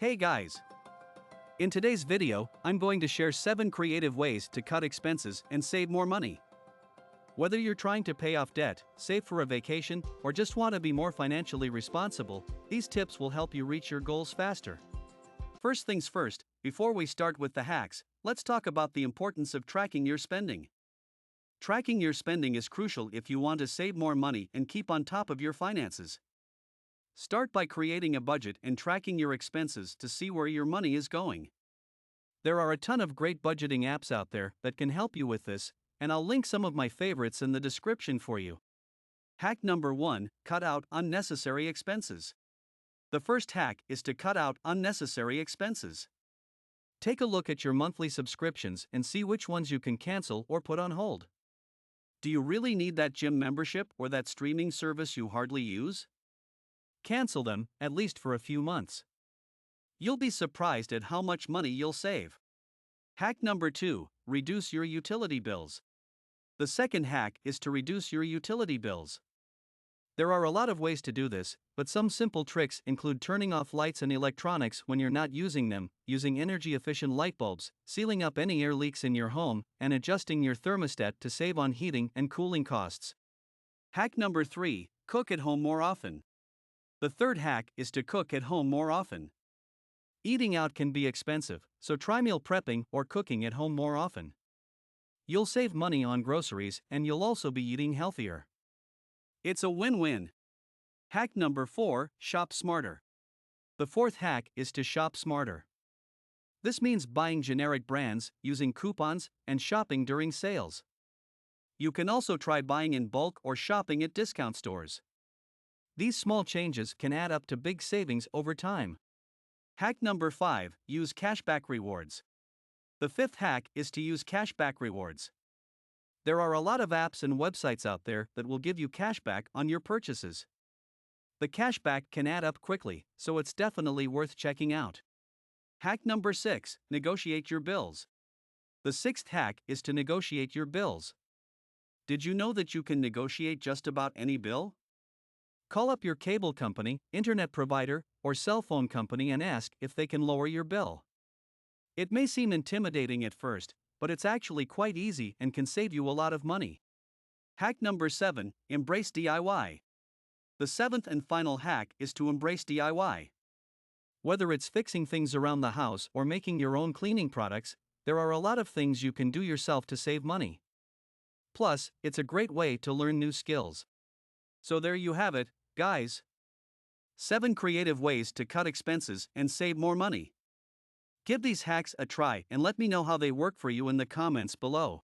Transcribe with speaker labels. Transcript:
Speaker 1: Hey guys! In today's video, I'm going to share 7 creative ways to cut expenses and save more money. Whether you're trying to pay off debt, save for a vacation, or just want to be more financially responsible, these tips will help you reach your goals faster. First things first, before we start with the hacks, let's talk about the importance of tracking your spending. Tracking your spending is crucial if you want to save more money and keep on top of your finances. Start by creating a budget and tracking your expenses to see where your money is going. There are a ton of great budgeting apps out there that can help you with this, and I'll link some of my favorites in the description for you. Hack number 1: cut out unnecessary expenses. The first hack is to cut out unnecessary expenses. Take a look at your monthly subscriptions and see which ones you can cancel or put on hold. Do you really need that gym membership or that streaming service you hardly use? Cancel them, at least for a few months. You'll be surprised at how much money you'll save. Hack number 2: reduce your utility bills. The second hack is to reduce your utility bills. There are a lot of ways to do this, but some simple tricks include turning off lights and electronics when you're not using them, using energy-efficient light bulbs, sealing up any air leaks in your home, and adjusting your thermostat to save on heating and cooling costs. Hack number 3: cook at home more often. The third hack is to cook at home more often. Eating out can be expensive, so try meal prepping or cooking at home more often. You'll save money on groceries and you'll also be eating healthier. It's a win-win. Hack number 4: shop smarter. The fourth hack is to shop smarter. This means buying generic brands, using coupons, and shopping during sales. You can also try buying in bulk or shopping at discount stores. These small changes can add up to big savings over time. Hack number 5: use cashback rewards. The fifth hack is to use cashback rewards. There are a lot of apps and websites out there that will give you cashback on your purchases. The cashback can add up quickly, so it's definitely worth checking out. Hack number 6: negotiate your bills. The sixth hack is to negotiate your bills. Did you know that you can negotiate just about any bill? Call up your cable company, internet provider, or cell phone company and ask if they can lower your bill. It may seem intimidating at first, but it's actually quite easy and can save you a lot of money. Hack number 7: embrace DIY. The seventh and final hack is to embrace DIY. Whether it's fixing things around the house or making your own cleaning products, there are a lot of things you can do yourself to save money. Plus, it's a great way to learn new skills. So there you have it, guys. 7 creative ways to cut expenses and save more money. Give these hacks a try and let me know how they work for you in the comments below.